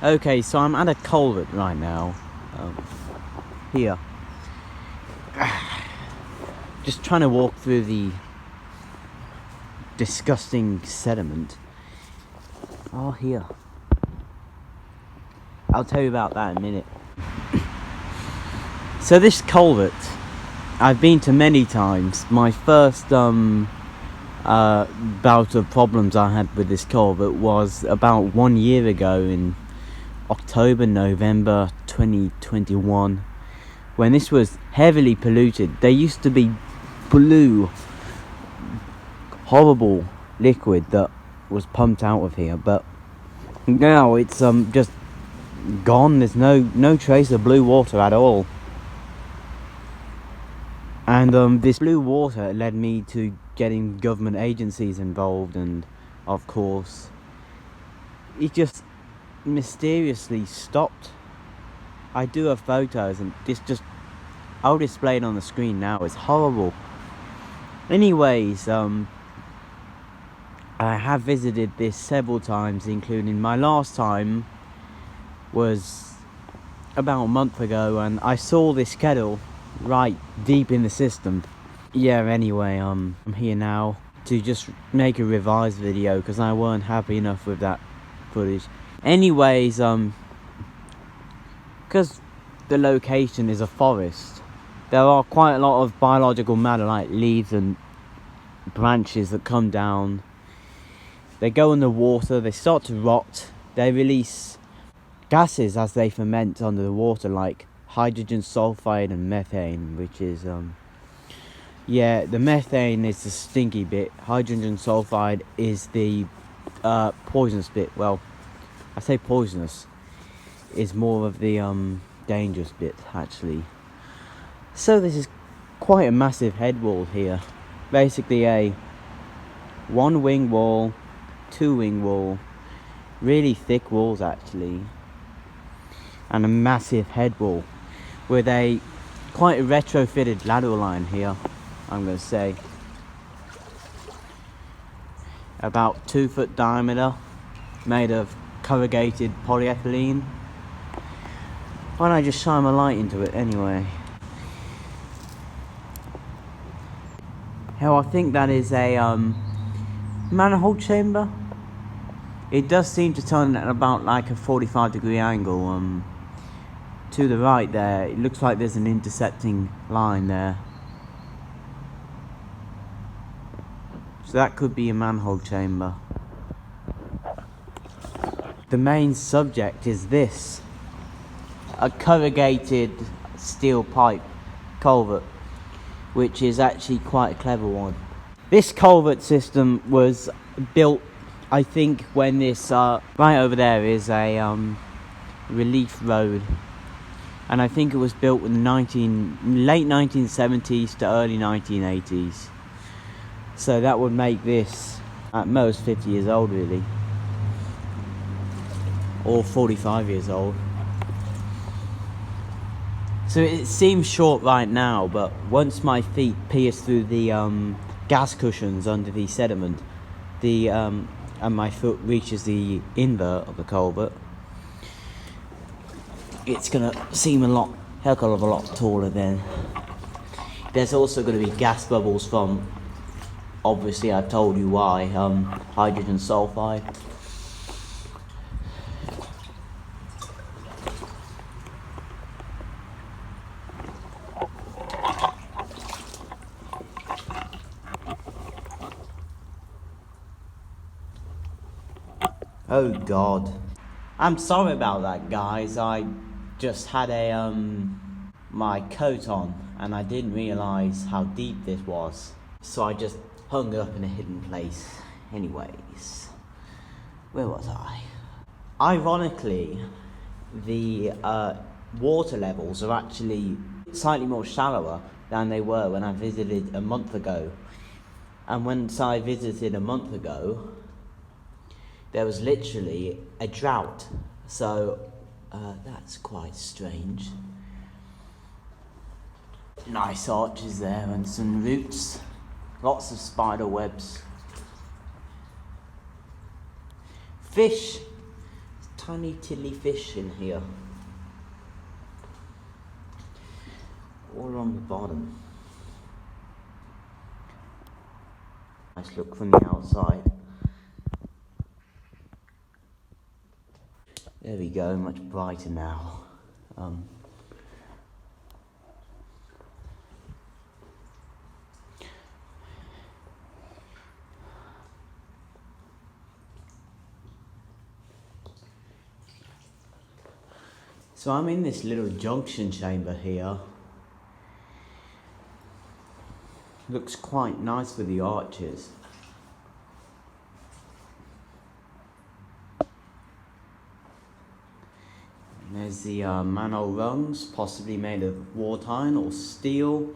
Okay, so I'm at a culvert right now. Here. Just trying to walk through the disgusting sediment. Oh, here. I'll tell you about that in a minute. So this culvert, I've been to many times. My first bout of problems I had with this culvert was about 1 year ago in October, November 2021, when this was heavily polluted. There used to be blue, horrible liquid that was pumped out of here, but now it's just gone. There's no trace of blue water at all. And this blue water led me to getting government agencies involved, and of course it just mysteriously stopped. I do have photos, and I'll display it on the screen now. It's horrible. Anyways, I have visited this several times, including my last time was about a month ago, and I saw this kettle right deep in the system. Yeah, anyway, I'm here now to just make a revised video because I weren't happy enough with that footage. Anyways, because the location is a forest, there are quite a lot of biological matter like leaves and branches that come down. They go in the water, they start to rot, they release gases as they ferment under the water, like hydrogen sulfide and methane, which is yeah, the methane is the stinky bit. Hydrogen sulfide is the poisonous bit. Well, I say poisonous, is more of the dangerous bit actually. So this is quite a massive head wall here. Basically a 1 wing wall, 2 wing wall, really thick walls actually, and a massive head wall with a quite a retrofitted ladder line here, I'm going to say. About 2 foot diameter, made of corrugated polyethylene. Why don't I just shine my light into it anyway? Hell, I think that is a manhole chamber. It does seem to turn at about like a 45-degree angle to the right there. It looks like there's an intersecting line there. So that could be a manhole chamber. The main subject is this. A corrugated steel pipe culvert, which is actually quite a clever one. This culvert system was built, I think, when this right over there is a relief road, and I think it was built in the late 1970s to early 1980s. So that would make this at most 50 years old really, or 45 years old. So it seems short right now, but once my feet pierce through the gas cushions under the sediment, and my foot reaches the invert of the culvert, it's gonna seem a heck of a lot taller then. There's also gonna be gas bubbles from, obviously I've told you why, hydrogen sulfide. Oh God. I'm sorry about that, guys. I just had my coat on and I didn't realise how deep this was. So I just hung it up in a hidden place. Anyways, where was I? Ironically, the water levels are actually slightly more shallower than they were when I visited a month ago. And once I visited a month ago, there was literally a drought. So that's quite strange. Nice arches there and some roots. Lots of spider webs. Fish tiny tilly fish in here. All along the bottom. Nice look from the outside. There we go, much brighter now. So I'm in this little junction chamber here. Looks quite nice with the arches. And there's the manhole rungs, possibly made of wrought iron or steel,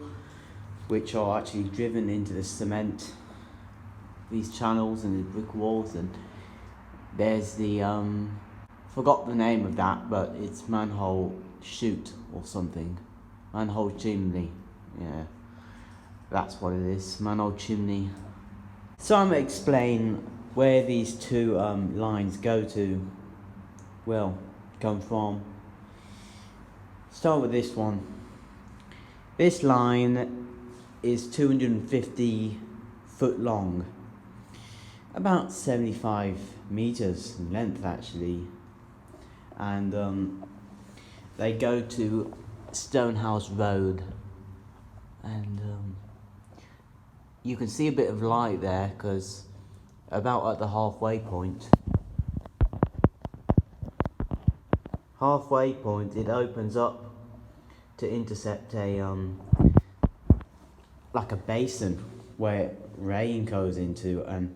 which are actually driven into the cement, these channels and the brick walls. And there's the forgot the name of that, but it's manhole chute or something. Manhole chimney, yeah. That's what it is, manhole chimney. So I'm going to explain where these two lines go to, well, come from. Start with this one. This line is 250 foot long, about 75 meters in length actually. And they go to Stonehouse Road, and you can see a bit of light there because about at the halfway point it opens up to intercept a like a basin where rain goes into, and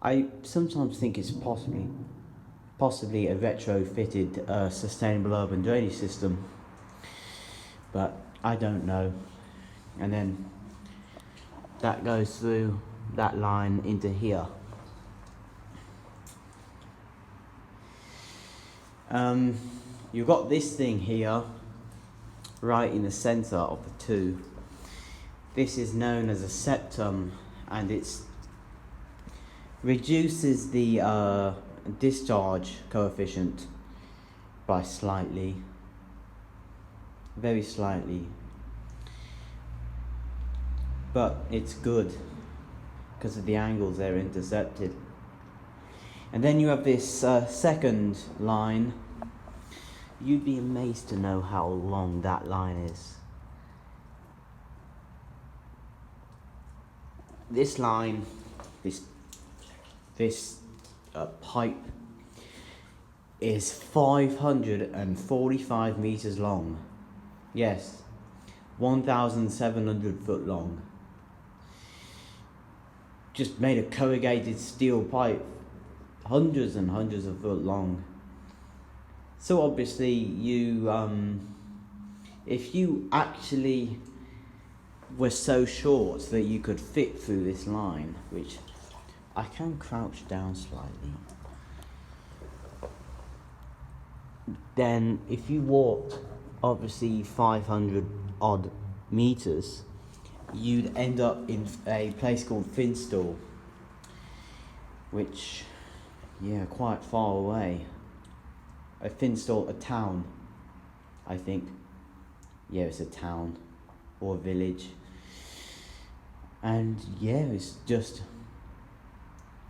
I sometimes think it's possibly a retrofitted sustainable urban drainage system, but I don't know. And then that goes through that line into here. You've got this thing here right in the center of the two. This is known as a septum, and it's reduces the discharge coefficient by slightly, very slightly, but it's good because of the angles they're intercepted. And then you have this second line. You'd be amazed to know how long that line is. This line, this pipe is 545 meters long. Yes, 1,700 foot long. Just made of corrugated steel pipe, hundreds and hundreds of foot long. So obviously you, if you actually were so short that you could fit through this line, which I can crouch down slightly, then if you walked obviously 500 odd meters, you'd end up in a place called Finstall, which, yeah, quite far away. A Finstall, a town, I think. Yeah, it's a town or a village. And yeah, it's just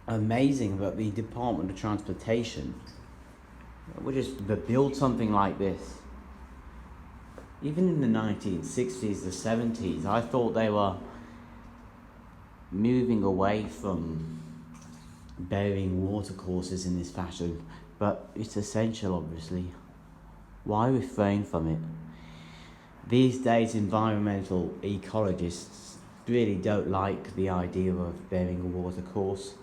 amazing that the Department of Transportation would just build something like this. Even in the 1960s, the 70s, I thought they were moving away from burying watercourses in this fashion, but it's essential, obviously. Why refrain from it? These days, environmental ecologists really don't like the idea of burying a watercourse,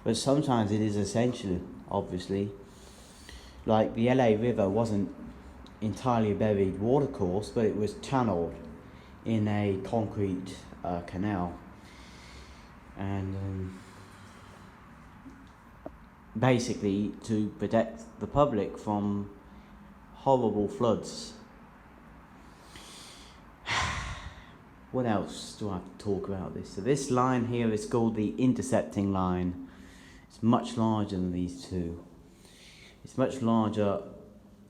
but sometimes it is essential, obviously. Like the LA River wasn't entirely a buried watercourse, but it was channeled in a concrete canal, and basically to protect the public from horrible floods. What else do I have to talk about this? So this line here is called the intercepting line. It's much larger than these two. It's much larger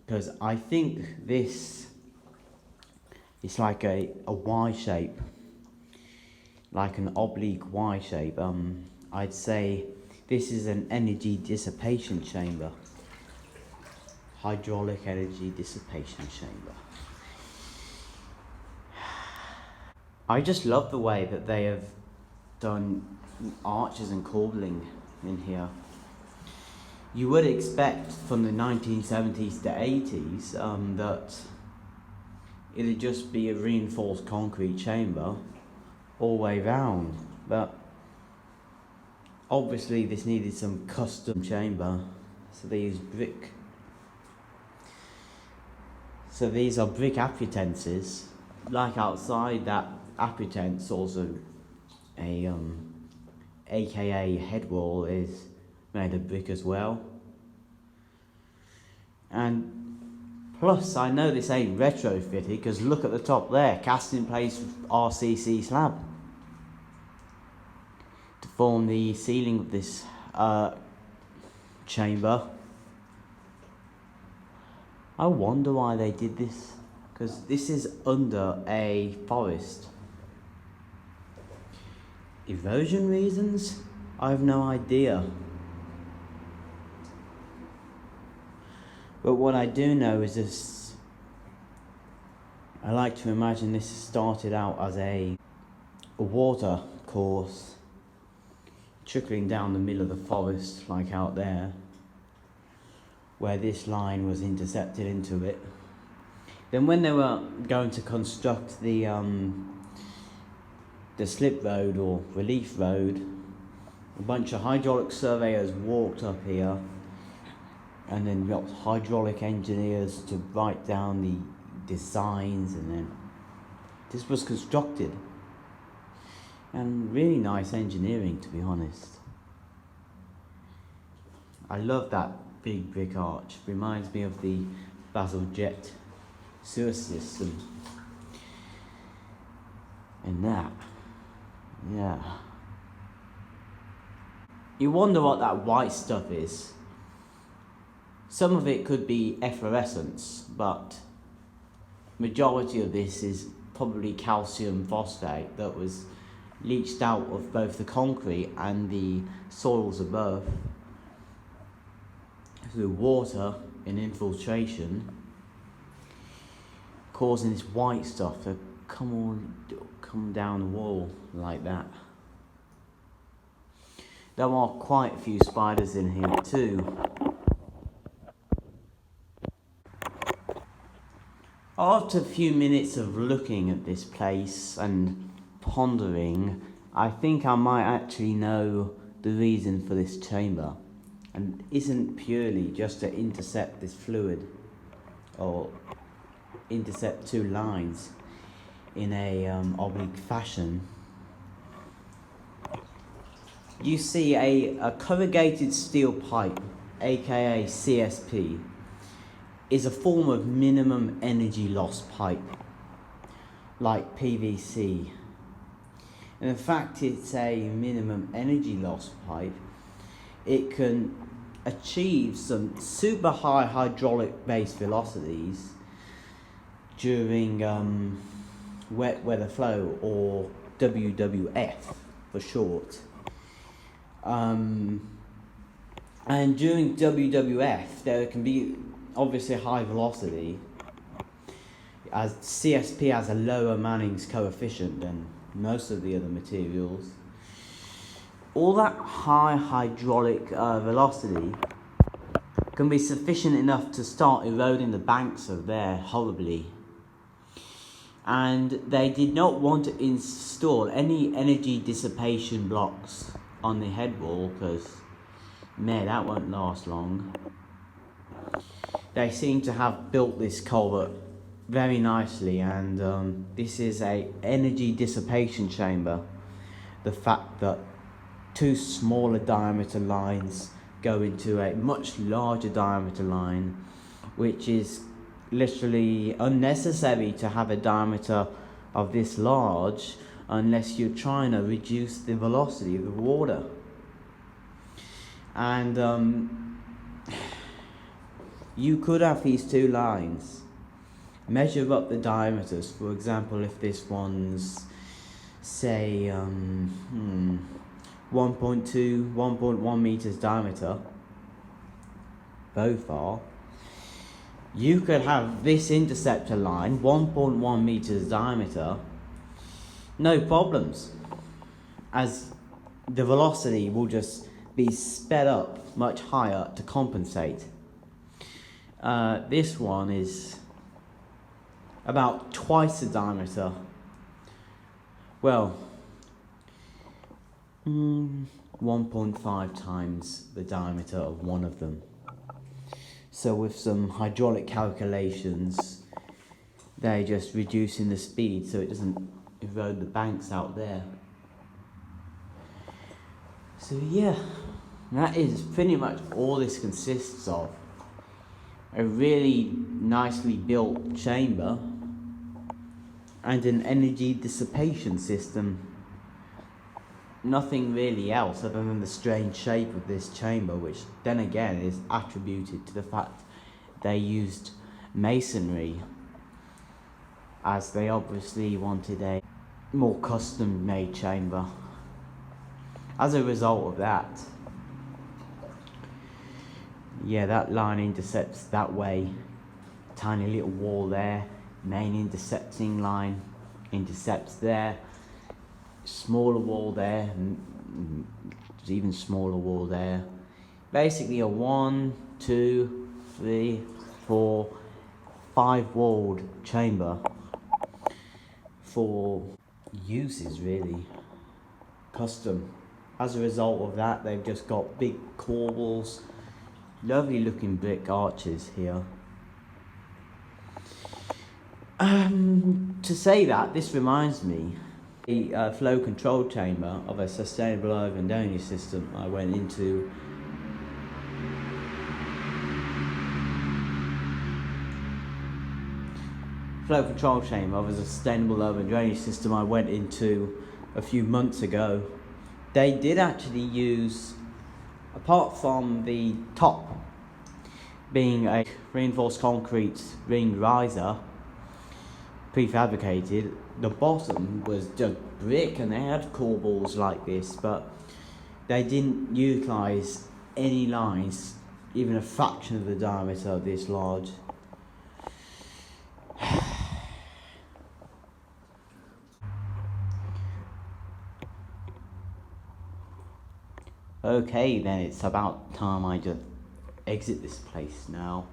because I think this is like a Y shape, like an oblique Y shape. I'd say this is an energy dissipation chamber. Hydraulic energy dissipation chamber. I just love the way that they have done arches and corbelling in here. You would expect from the 1970s to 80s that it'd just be a reinforced concrete chamber all the way round, but obviously this needed some custom chamber, so they use brick. So these are brick apputences. Like outside that apputence, also a AKA head wall is made of brick as well. And plus, I know this ain't retrofitted because look at the top there, cast in place RCC slab to form the ceiling of this chamber. I wonder why they did this, because this is under a forest. Erosion reasons? I have no idea. But what I do know is this, I like to imagine this started out as a water course trickling down the middle of the forest, like out there, where this line was intercepted into it. Then when they were going to construct the slip road or relief road, a bunch of hydraulic surveyors walked up here, and then got hydraulic engineers to write down the designs, and then this was constructed. And really nice engineering, to be honest. I love that big brick arch. Reminds me of the Basel Jet sewer system. And that, yeah. You wonder what that white stuff is. Some of it could be efflorescence, but majority of this is probably calcium phosphate that was leached out of both the concrete and the soils above through water and infiltration, causing this white stuff to come down the wall like that. There are quite a few spiders in here too. After a few minutes of looking at this place and pondering, I think I might actually know the reason for this chamber, and it isn't purely just to intercept this fluid or intercept two lines in a oblique fashion. You see a corrugated steel pipe, aka CSP, is a form of minimum energy loss pipe, like PVC. And in fact, it's a minimum energy loss pipe. It can achieve some super high hydraulic base velocities during wet weather flow, or WWF for short. And during WWF, there can be obviously high velocity, as CSP has a lower Manning's coefficient than most of the other materials. All that high hydraulic velocity can be sufficient enough to start eroding the banks of there horribly. And they did not want to install any energy dissipation blocks on the head wall, because that won't last long. They seem to have built this culvert very nicely, and this is a energy dissipation chamber. The fact that two smaller diameter lines go into a much larger diameter line, which is literally unnecessary to have a diameter of this large unless you're trying to reduce the velocity of the water. And you could have these two lines, measure up the diameters. For example, if this one's, say, 1.2, 1.1 meters diameter, both are, you could have this interceptor line, 1.1 meters diameter, no problems, as the velocity will just be sped up much higher to compensate. This one is about twice the diameter. Well, 1.5 times the diameter of one of them. So with some hydraulic calculations, they're just reducing the speed so it doesn't erode the banks out there. So yeah, that is pretty much all this consists of. A really nicely built chamber and an energy dissipation system. Nothing really else other than the strange shape of this chamber, which then again is attributed to the fact they used masonry, as they obviously wanted a more custom made chamber. As a result of that, yeah, that line intercepts that way, tiny little wall there, main intercepting line intercepts there, smaller wall there, there's even smaller wall there. Basically a 1, 2, 3, 4, 5 walled chamber for uses really custom. As a result of that, they've just got big corbels, lovely looking brick arches here. To say that, this reminds me the flow control chamber of a sustainable urban drainage system I went into. Flow control chamber of a sustainable urban drainage system I went into a few months ago. They did actually use, apart from the top being a reinforced concrete ring riser, prefabricated, the bottom was just brick, and they had corbels like this, but they didn't utilise any lines even a fraction of the diameter of this large. Okay, then it's about time I just exit this place now.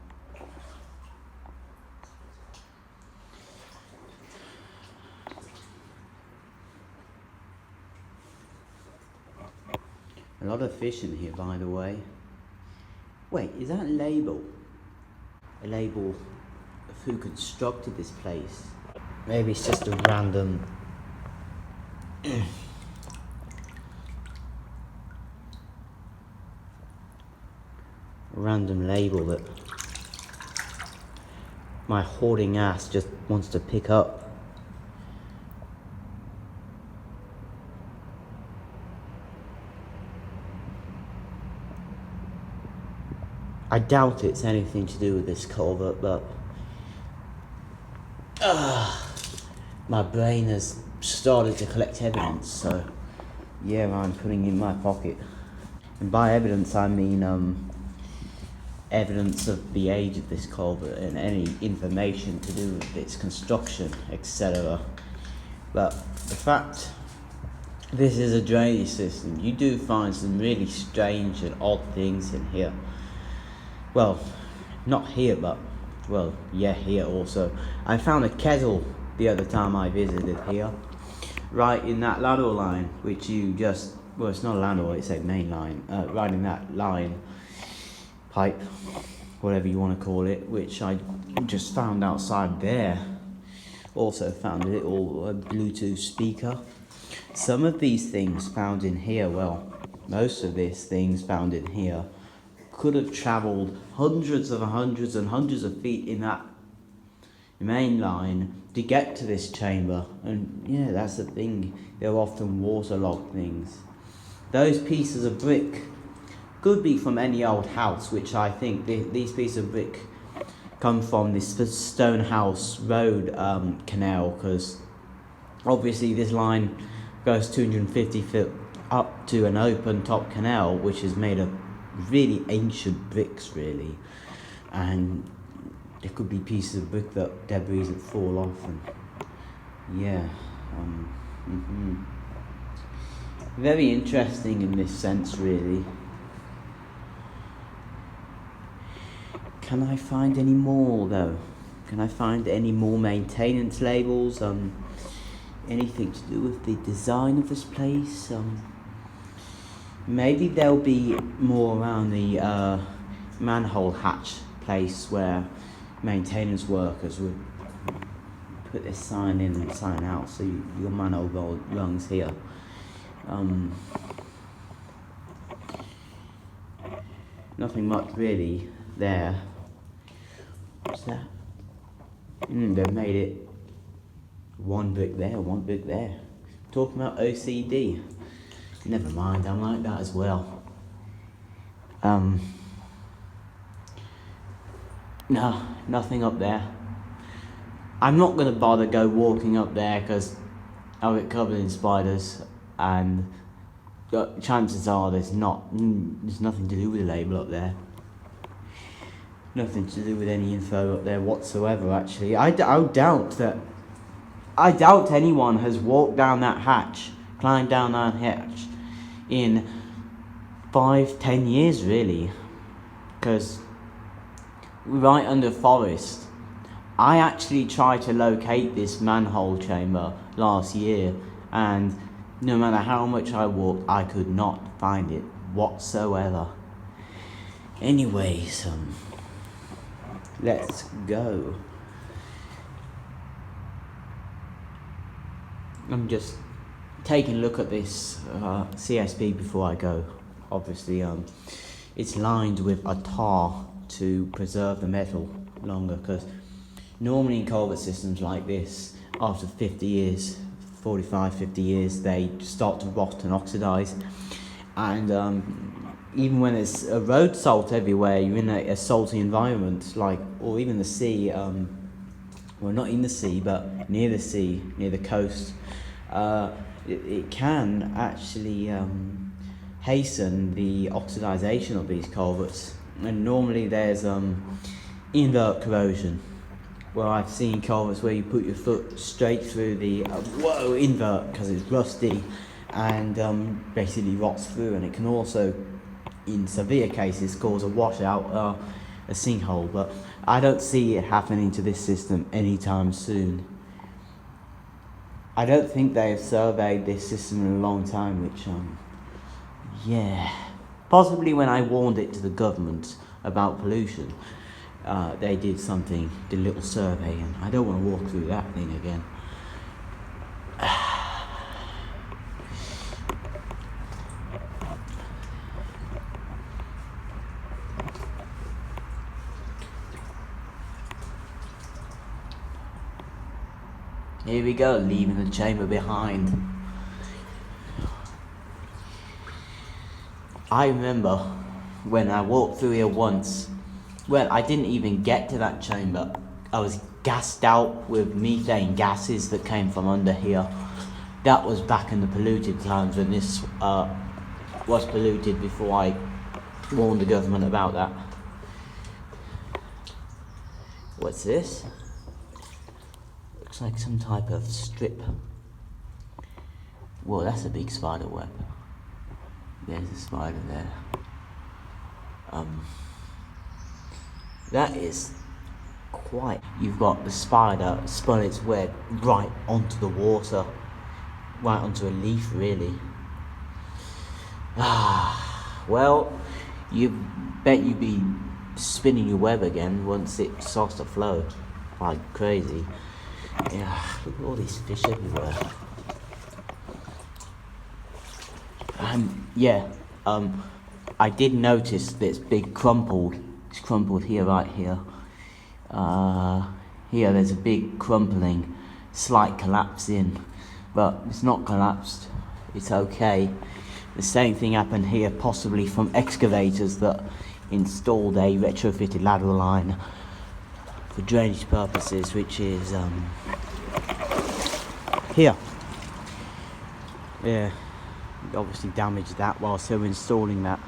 A lot of fish in here, by the way. Wait, is that a label? A label of who constructed this place? Maybe it's just a random random label that my hoarding ass just wants to pick up. I doubt it's anything to do with this culvert, but my brain has started to collect evidence, so yeah, I'm putting it in my pocket. And by evidence I mean evidence of the age of this culvert and any information to do with its construction, etc. But the fact this is a drainage system, you do find some really strange and odd things in here. Well, not here, but, well, yeah, here also. I found a kettle the other time I visited here, right in that ladder line, which you just, well, it's not a ladder line, it's a main line, right in that line, pipe, whatever you want to call it, which I just found outside there. Also found a little Bluetooth speaker. Some of these things found in here, well, most of these things found in here could have travelled hundreds and hundreds of feet in that main line to get to this chamber. And yeah, that's the thing, they're often waterlogged things. Those pieces of brick could be from any old house, which I think these pieces of brick come from this Stonehouse Road canal, because obviously this line goes 250 feet up to an open top canal, which is made of really ancient bricks, really, and there could be pieces of brick that debris that fall off, and yeah, very interesting in this sense, really. Can I find any more though? Can I find any more maintenance labels? Anything to do with the design of this place? Maybe there'll be more around the manhole hatch place where maintenance workers would put this sign in and sign out, so your manhole runs here. Nothing much really there. What's that? They've made it one brick there, one brick there. Talking about OCD. Never mind, I'm like that as well. No, nothing up there. I'm not going to bother go walking up there because I'll get covered in spiders, and chances are there's nothing to do with the label up there. Nothing to do with any info up there whatsoever, actually. I doubt anyone has walked down that hatch, climbed down that hatch in 5-10 years, really, because right under forest. I actually tried to locate this manhole chamber last year, and no matter how much I walked, I could not find it whatsoever. Anyways, let's go. I'm just taking a look at this CSP before I go. Obviously, it's lined with a tar to preserve the metal longer, because normally in culvert systems like this, after 50 years, 45, 50 years, they start to rot and oxidize. And even when there's a road salt everywhere, you're in a salty environment, or even the sea, well, not in the sea, but near the sea, near the coast, it can actually hasten the oxidization of these culverts. And normally there's invert corrosion, where I've seen culverts where you put your foot straight through the invert, because it's rusty, and basically rots through, and it can also, in severe cases, cause a washout, a sinkhole. But I don't see it happening to this system anytime soon. I don't think they have surveyed this system in a long time, which possibly when I warned it to the government about pollution, they did a little survey, and I don't want to walk through that thing again. Here we go, leaving the chamber behind. I remember when I walked through here once, well, I didn't even get to that chamber. I was gassed out with methane gases that came from under here. That was back in the polluted times, when this was polluted, before I warned the government about that. What's this? Looks like some type of strip. Whoa, that's a big spider web. There's a spider there. That is quite... You've got the spider spun its web right onto the water. Right onto a leaf, really. Well, you bet you'd be spinning your web again once it starts to flow like crazy. Yeah, look at all these fish everywhere. I did notice that it's big crumpled. It's crumpled here, right here. Here there's a big crumpling, slight collapse in, but it's not collapsed. It's okay. The same thing happened here, possibly from excavators that installed a retrofitted lateral line. for drainage purposes, which is here. Yeah, obviously damaged that whilst they were installing that.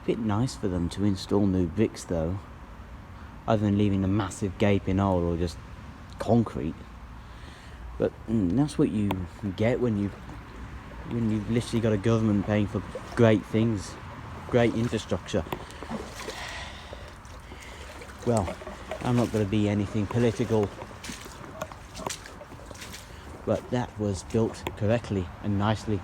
Bit nice for them to install new bricks though, other than leaving a massive gaping hole or just concrete. But that's what you get when you've literally got a government paying for great things, great infrastructure. Well, I'm not going to be anything political, but that was built correctly and nicely.